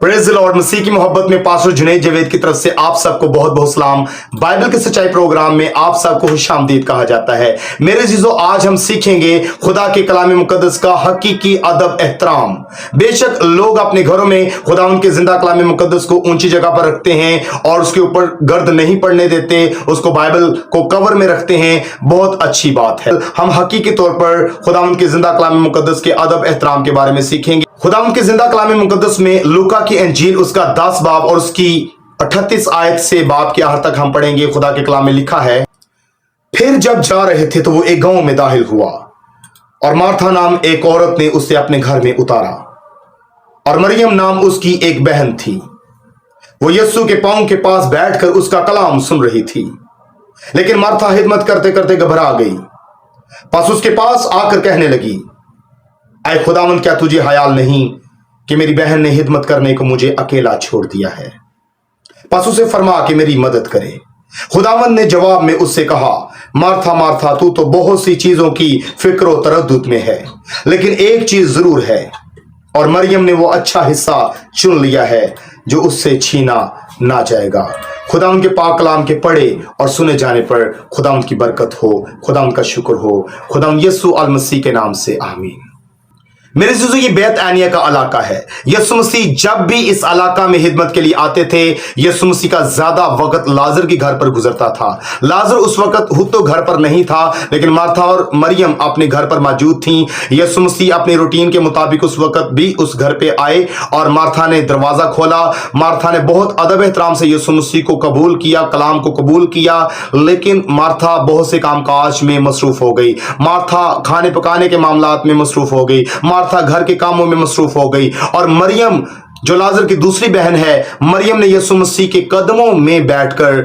Praise the Lord. मसीह की मोहब्बत में पास्टर जुनैद जावेद की तरफ से आप सबको बहुत बहुत सलाम। बाइबल की सच्चाई प्रोग्राम में आप सबको खुशामदीद कहा जाता है। मेरे अजीजों, आज हम सीखेंगे खुदा के कलाम मुकद्दस का हकीकी अदब एहतराम। बेशक लोग अपने घरों में खुदा उनके जिंदा कलाम मुकद्दस को ऊंची जगह पर रखते हैं और उसके ऊपर गर्द नहीं पड़ने देते, उसको बाइबल को कवर में रखते हैं। बहुत अच्छी बात है। हम हकीकी तौर पर खुदा उनके जिंदा कलाम मुकद्दस के अदब एहतराम के बारे में सीखेंगे। खुदा उनके जिंदा कलाम मुकद्दस में लूका की इंजील उसका 10 बाब और उसकी 38 आयत से बाब के आखिर तक हम पढ़ेंगे। खुदा के कलाम में लिखा है, फिर जब जा रहे थे तो वो एक गांव में दाखिल हुआ और मार्था नाम एक औरत ने उसे अपने घर में उतारा और मरियम नाम उसकी एक बहन थी। वो यीशु के पांव के पास बैठकर उसका कलाम सुन रही थी। लेकिन मार्था हिदमत करते करते घबरा गई। बस उसके पास आकर कहने लगी, ऐ खुदावंद, क्या तुझे हयाल नहीं कि मेरी बहन ने हिदमत करने को मुझे अकेला छोड़ दिया है? बस उसे फरमा कि मेरी मदद करे। खुदावंद ने जवाब में उससे कहा, मार्था मार्था, तू तो बहुत सी चीजों की फिक्र तरद्दुद में है, लेकिन एक चीज जरूर है और मरियम ने वो अच्छा हिस्सा चुन लिया है जो उससे छीना ना जाएगा। खुदा उनके पाक कलाम के पढ़े और सुने जाने पर खुदा उनकी बरकत हो, खुदा उनका शुक्र हो। खुदा यीशु अल मसीह के नाम से आमीन। मेरे अज़ीज़ों, ये बैत एनिया का इलाका है। यीशु मसीह जब भी इस इलाका में हिदमत के लिए आते थे, यीशु मसीह का ज्यादा वक्त लाजर के घर पर गुजरता था। लाजर उस वक्त खुद तो घर पर नहीं था, लेकिन मार्था और मरियम अपने घर पर मौजूद थीं। यीशु मसीह अपने रूटीन के मुताबिक उस वक्त भी उस घर पे आए और मार्था ने दरवाजा खोला। मार्था ने बहुत अदब एहतराम से यीशु मसीह को कबूल किया, कलाम को कबूल किया, लेकिन मार्था बहुत से कामकाज में मसरूफ हो गई। मार्था खाने पकाने के मामलात में मसरूफ हो गई। था घर के कामों में मसरूफ हो गई। और मरियम जो लाजर की दूसरी बहन है, मरियम ने यीशु मसीह के कदमों में बैठकर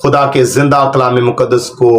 खुदा के जिंदा कलाम मुकद्दस को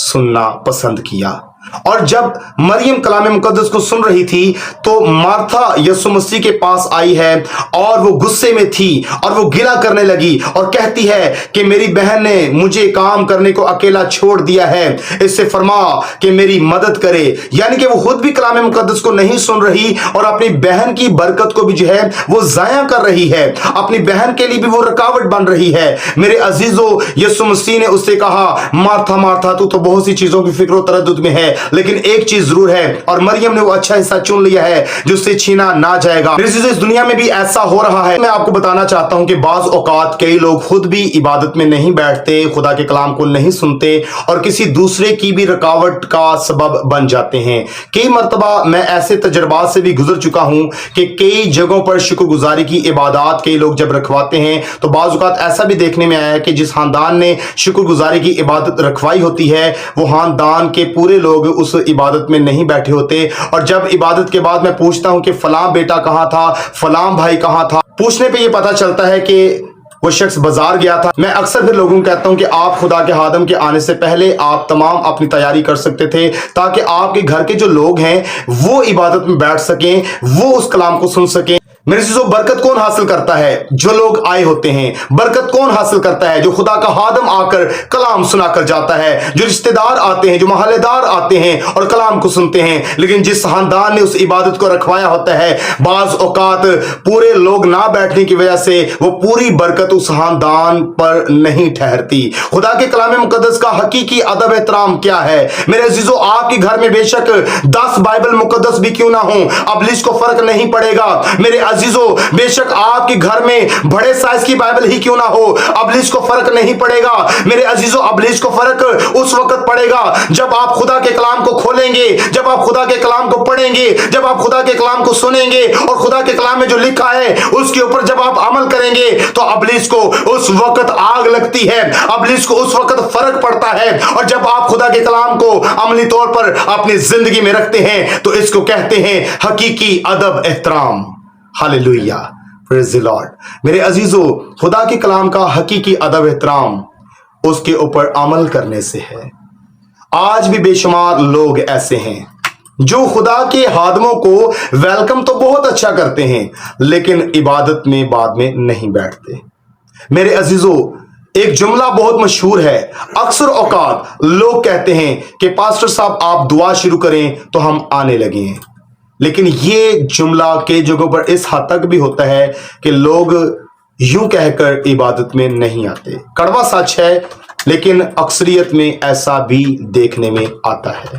सुनना पसंद किया। और जब मरियम कलाम मुकद्दस को सुन रही थी तो मार्था यीशु मसीह के पास आई है और वो गुस्से में थी और वो गिला करने लगी और कहती है कि मेरी बहन ने मुझे काम करने को अकेला छोड़ दिया है, इससे फरमा कि मेरी मदद करे। यानी कि वो खुद भी कलाम मुकद्दस को नहीं सुन रही और अपनी बहन की बरकत को भी जो है वो जाया कर रही है, अपनी बहन के लिए भी वो रुकावट बन रही है। मेरे अजीजों, यीशु मसीह ने उससे कहा, मार्था मार्था, तू तो बहुत सी चीजों की फिक्र तरद्दुद में है, लेकिन एक चीज जरूर है और मरियम ने वो अच्छा हिस्सा चुन लिया है जो उससे छीना ना जाएगा। इस दुनिया में भी ऐसा हो रहा है। मैं आपको बताना चाहता हूं कि बाज औकात कई लोग खुद भी इबादत में नहीं बैठते, खुदा के कलाम को नहीं सुनते और किसी दूसरे की भी रुकावट का सबब बन जाते हैं। कई मर्तबा मैं ऐसे तजर्बात से भी गुजर चुका हूं कि कई जगहों पर शुक्रगुजारी की इबादत कई लोग जब रखवाते हैं तो बाज औकात ऐसा भी देखने में आया है कि जिस खानदान ने शुक्रगुजारी की इबादत रखवाई होती है, वो खानदान के पूरे लोग उस इबादत में नहीं बैठे होते। और जब इबादत के बाद मैं पूछता हूं कि फलां बेटा कहां था, फलां भाई कहां था, पूछने पे ये पता चलता है कि वो शख्स बाजार गया था। मैं अक्सर फिर लोगों को कहता हूं कि आप खुदा के हादम के आने से पहले आप तमाम अपनी तैयारी कर सकते थे ताकि आपके घर के जो लोग हैं वो इबादत में बैठ सकें, वो उस कलाम को सुन सकें। मेरे चीजों, बरकत कौन हासिल करता है? जो लोग आए होते हैं। बरकत कौन हासिल करता है? जो खुदा का हादम आकर कलाम सुनाकर जाता है, जो रिश्तेदार आते हैं, जो महल्लेदार आते हैं और कलाम को सुनते हैं। लेकिन जिस खानदान ने उस इबादत को रखवाया होता है, बाज औकात पूरे लोग ना बैठने की वजह से वो पूरी बरकत उस खानदान पर नहीं ठहरती। खुदा के कलाम मुकद्दस का हकीकी अदब एहतराम क्या है? मेरे अजीजों, आपके घर में बेशक 10 बाइबल मुकद्दस भी क्यों ना हो, अबलिश को फर्क नहीं पड़ेगा। मेरे अजीजों, बेशक आपके घर में बड़े साइज की बाइबल ही क्यों ना हो, अबलिश को फर्क नहीं पड़ेगा। मेरे अजीजों, अबलिश को फर्क उस वक्त पड़ेगा जब आप खुदा के कलाम को खोलेंगे, जब आप खुदा के कलाम को पढ़ेंगे, जब आप खुदा के कलाम को सुनेंगे और खुदा के कलाम में जो लिखा है उसके ऊपर जब आप अमल करेंगे तो अबलिश को उस वक्त आग लगती है, अबलिश को उस वक्त फर्क पड़ता है। और जब आप खुदा के कलाम को अमली तौर पर अपनी जिंदगी में रखते हैं तो इसको कहते हैं हकीकी अदब एहतराम। Hallelujah, praise the Lord. मेरे अजीजों, खुदा के कलाम का हकीकी अदब एहतराम उसके ऊपर अमल करने से है। आज भी बेशुमार लोग ऐसे हैं जो खुदा के हादमों को वेलकम तो बहुत अच्छा करते हैं लेकिन इबादत में बाद में नहीं बैठते। मेरे अजीजों, एक जुमला बहुत मशहूर है। अक्सर औकात लोग कहते हैं कि पास्टर साहब आप दुआ शुरू करें तो हम आने लगे हैं। लेकिन ये जुमला कई जगहों पर इस हद तक भी होता है कि लोग यूं कहकर इबादत में नहीं आते। कड़वा सच है, लेकिन अक्सरियत में ऐसा भी देखने में आता है।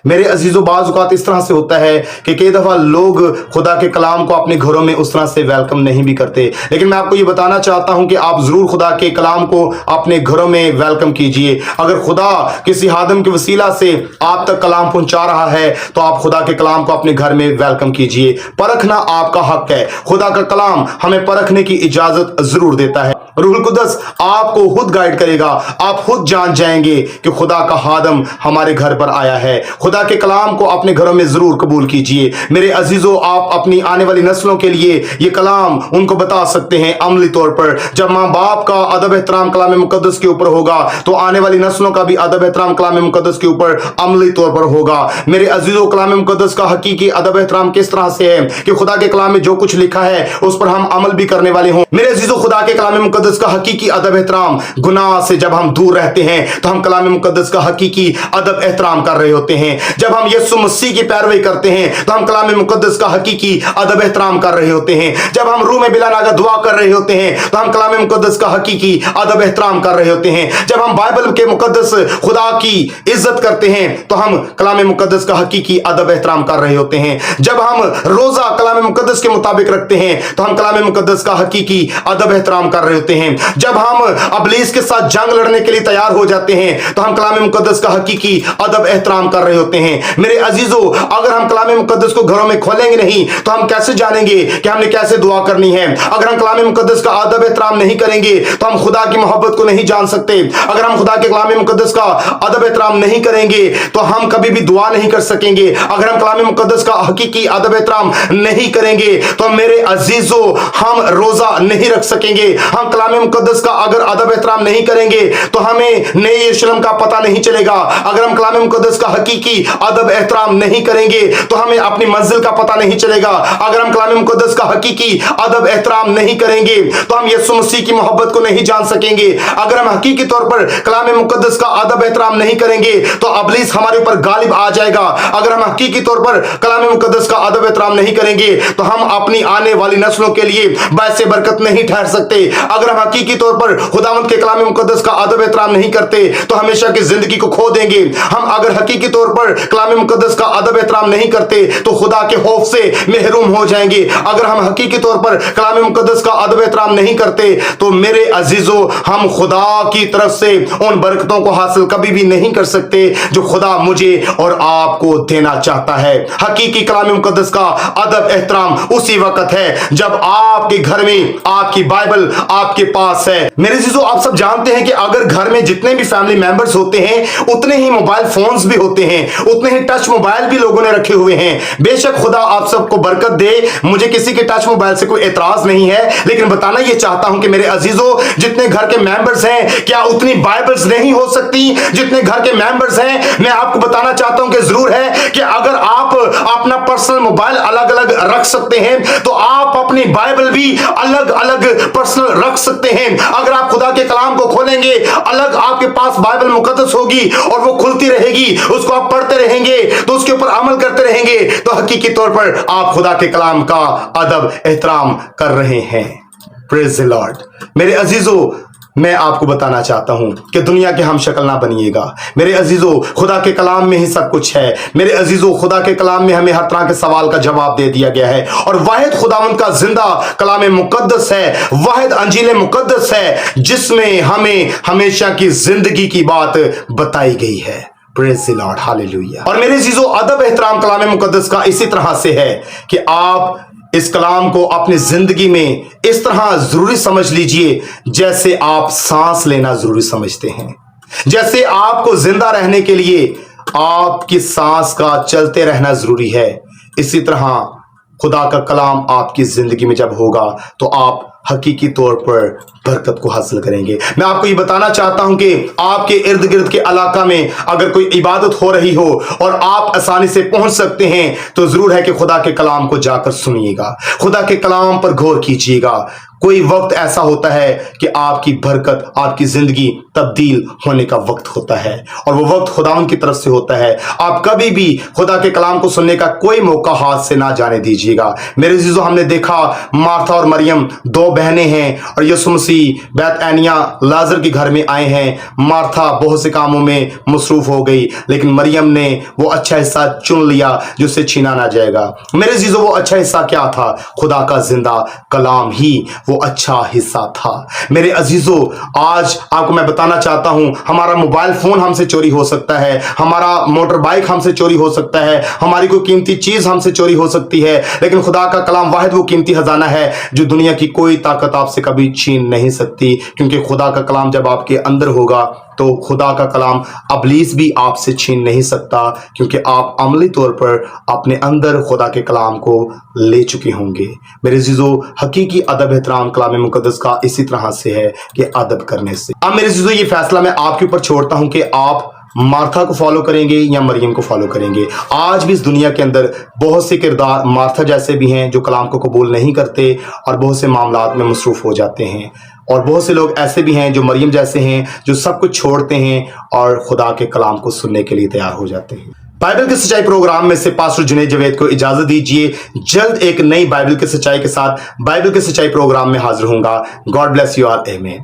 मेरे अजीजों, बाज़ औक़ात इस तरह से होता है कि कई दफ़ा लोग खुदा के कलाम को अपने घरों में उस तरह से वेलकम नहीं भी करते। लेकिन मैं आपको ये बताना चाहता हूं कि आप ज़रूर खुदा के कलाम को अपने घरों में वेलकम कीजिए। अगर खुदा किसी हादम के वसीला से आप तक कलाम पहुंचा रहा है तो आप खुदा के कलाम को अपने घर में वेलकम कीजिए। परखना आपका हक है। खुदा का कलाम हमें परखने की इजाज़त ज़रूर देता है। रूहुल कुद्दस आपको खुद गाइड करेगा। आप खुद जान जाएंगे कि खुदा का हादम हमारे घर पर आया है। खुदा के कलाम को अपने घरों में जरूर कबूल कीजिए। मेरे अजीजों, आप अपनी आने वाली नस्लों के लिए ये कलाम उनको बता सकते हैं अमली तौर पर। जब माँ बाप का अदब एहतराम कलाम मुकद्दस के ऊपर होगा तो आने वाली नस्लों का भी अदब एहतराम कलाम मुकद्दस के ऊपर अमली तौर पर होगा। मेरे अजीजों, कलाम मुकद्दस का हकीकी अदब एहतराम किस तरह से है कि खुदा के कलाम में जो कुछ लिखा है उस पर हम अमल भी करने वाले हों। मेरे अजीजों, खुदा के कलाम मुकद्दस का हकीकी अदब एहतराम, गुनाह से जब हम दूर रहते हैं तो हम कलाम मुकद्दस का हकीकी अदब एहतराम कर रहे होते हैं। जब हम यीशु मसीह की पैरवी करते हैं तो हम कलाम मुकद्दस का हकीकी अदब एहतराम कर रहे होते हैं। जब हम रूह में बिला नागा दुआ कर रहे होते हैं तो हम कलाम मुकद्दस का हकीकी अदब एहतराम कर रहे होते हैं। जब हम बाइबल के मुकद्दस खुदा की इज्जत करते हैं तो हम कलाम मुकद्दस का हकीकी अदब एहतराम कर रहे होते हैं। जब हम रोजा कलाम मुकद्दस के मुताबिक रखते हैं तो हम कलाम मुकद्दस का हकीकी अदब एहतराम कर रहे होते हैं। जब हम अबलीस के साथ जंग लड़ने के लिए तैयार हो जाते हैं तो हम कलाम मुकद्दस का हकीकी अदब एहतराम कर रहे होते हैं। मेरे अजीजों, अगर हम कलाम मुकद्दस को घरों में खोलेंगे नहीं तो हम कैसे जानेंगे कि हमने कैसे दुआ करनी है। अगर हम कलाम मुकद्दस का अदब एहतराम नहीं करेंगे तो हम खुदा की मोहब्बत को नहीं जान सकते। अगर हम खुदा के कलाम मुकद्दस का अदब एहतराम नहीं करेंगे तो हम कभी भी दुआ नहीं कर सकेंगे। अगर हम कलाम मुकद्दस का हकीकी अदब एहतराम नहीं करेंगे तो मेरे अजीजों, हम रोजा नहीं रख सकेंगे। हम कलाम मुकद्दस का अगर अदब एहतराम नहीं करेंगे तो हमें नए यरूशलेम का पता नहीं चलेगा। अगर हम कलाम मुकद्दस का हकीकी अदब एहतराम नहीं करेंगे तो हमें अपनी मंजिल का पता नहीं चलेगा। अगर हम कलाम मुकद्दस का हकीकी अदब एहतराम नहीं करेंगे तो हम यीशु मसीह की मोहब्बत को नहीं जान सकेंगे। अगर हम हकीकी तौर पर कलाम मुकद्दस का अदब एहतराम नहीं करेंगे तो अबलीस हमारे ऊपर गालिब आ जाएगा। अगर हम हकीकी तौर पर कलाम मुकद्दस का अदब एहतराम नहीं करेंगे तो हम अपनी आने वाली नस्लों के लिए बायसे बरकत नहीं ठहर सकते। अगर हम हकीकी तौर पर खुदावंद के कलाम मुकद्दस का अदब एहतराम नहीं करते तो हमेशा की जिंदगी को खो देंगे। हम अगर हकीकी तौर पर कलाम मुकद्दस का अदब एहतराम नहीं करते तो खुदा के खौफ से महरूम हो जाएंगे। अगर हम हकीकी तौर पर कलाम मुकद्दस का अदब एहतराम नहीं करते तो मेरे अजीजों, हम खुदा की तरफ से उन बरकतों को हासिल कभी भी नहीं कर सकते जो खुदा मुझे और आपको देना चाहता है। हकीकी कलाम मुकद्दस का अदब एहतराम उसी वक्त है जब आपके घर में आपकी बाइबल आपके पास है। मेरे अजीजों, आप सब जानते हैं कि अगर घर में जितने भी फैमिली मेंबर्स होते हैं उतने ही मोबाइल फोन्स भी होते हैं, उतने ही टच मोबाइल भी लोगों ने रखे हुए हैं। बेशक खुदा आप सबको बरकत दे, मुझे किसी के टच मोबाइल से कोई एतराज नहीं है, लेकिन बताना यह चाहता हूं कि मेरे अजीजों, जितने घर के मेंबर्स हैं क्या उतनी बाइबल्स नहीं हो सकती जितने घर के मेंबर्स हैं? मैं आपको बताना चाहता हूं कि जरूर है कि अगर आप अपना पर्सनल मोबाइल अलग अलग रख सकते हैं तो आप अपनी बाइबल भी अलग अलग पर्सनल रख सकते हैं। अगर आप खुदा के कलाम को खोलेंगे, अलग आपके पास बाइबल मुकद्दस होगी और वो खुलती रहेगी, उसको आप पढ़ते रहेंगे तो उसके ऊपर अमल करते रहेंगे तो हकीकी तौर पर आप खुदा के कलाम का अदब एहतराम कर रहे हैं। Praise the Lord. मेरे अजीजों, मैं आपको बताना चाहता हूं कि दुनिया के हम शक्ल ना बनिएगा। मेरे अजीजों, खुदा के कलाम में ही सब कुछ है। मेरे अजीजों, खुदा के कलाम में हमें हर तरह के सवाल का जवाब दे दिया गया है और वाहिद खुदावंद का जिंदा कलाम मुकद्दस है, वाहिद अंजील मुकद्दस है जिसमें हमें हमेशा की जिंदगी की बात बताई गई है। Praise the Lord, hallelujah. और मेरे अजीजों, अदब एहतराम कलाम मुकद्दस का इसी तरह से है कि आप इस कलाम को अपनी जिंदगी में इस तरह जरूरी समझ लीजिए जैसे आप सांस लेना जरूरी समझते हैं। जैसे आपको जिंदा रहने के लिए आपकी सांस का चलते रहना जरूरी है, इसी तरह खुदा का कलाम आपकी जिंदगी में जब होगा तो आप हकीकी तौर पर बरकत को हासिल करेंगे। मैं आपको ये बताना चाहता हूं कि आपके इर्द गिर्द के इलाका में अगर कोई इबादत हो रही हो और आप आसानी से पहुंच सकते हैं तो जरूर है कि खुदा के कलाम को जाकर सुनिएगा, खुदा के कलाम पर गौर कीजिएगा। कोई वक्त ऐसा होता है कि आपकी बरकत, आपकी जिंदगी तब्दील होने का वक्त होता है और वो वक्त खुदावन की तरफ से होता है। आप कभी भी खुदा के कलाम को सुनने का कोई मौका हाथ से ना जाने दीजिएगा। मेरे अजीजों, हमने देखा मार्था और मरियम दो बहनें हैं और यीशु मसीह बैत एनिया लाजर के घर में आए हैं। मार्था बहुत से कामों में मसरूफ हो गई, लेकिन मरियम ने वो अच्छा हिस्सा चुन लिया जो उससे छीना ना जाएगा। मेरे अजीजों, वो अच्छा हिस्सा क्या था? खुदा का जिंदा कलाम ही वो अच्छा हिस्सा था। मेरे अजीजों, आज आपको मैं बताना चाहता हूं, हमारा मोबाइल फोन हमसे चोरी हो सकता है, हमारा मोटर बाइक हमसे चोरी हो सकता है, हमारी कोई कीमती चीज हमसे चोरी हो सकती है, लेकिन खुदा का कलाम वाहिद वो कीमती खजाना है जो दुनिया की कोई ताकत आपसे कभी छीन नहीं सकती, क्योंकि खुदा का कलाम जब आपके अंदर होगा तो खुदा का कलाम अबलीस भी आपसे छीन नहीं सकता, क्योंकि आप अमली तौर पर अपने अंदर खुदा के कलाम को ले चुके होंगे। मेरे अजीजों, हकीकी अदब एहतराम कलाम मुकद्दस का इसी तरह से है कि अदब करने से। अब मेरे अजीजों, ये फैसला मैं आपके ऊपर छोड़ता हूं कि आप मार्था को फॉलो करेंगे या मरियम को फॉलो करेंगे। आज भी इस दुनिया के अंदर बहुत से किरदार मार्था जैसे भी हैं जो कलाम को कबूल नहीं करते और बहुत से मामलात में मसरूफ हो जाते हैं, और बहुत से लोग ऐसे भी हैं जो मरियम जैसे हैं जो सब कुछ छोड़ते हैं और खुदा के कलाम को सुनने के लिए तैयार हो जाते हैं। बाइबल की सच्चाई प्रोग्राम में से पास्टर जुनैद जावेद को इजाजत दीजिए। जल्द एक नई बाइबल की सच्चाई के साथ बाइबल की सच्चाई प्रोग्राम में हाजिर होऊंगा। गॉड ब्लेस यू ऑल, आमीन।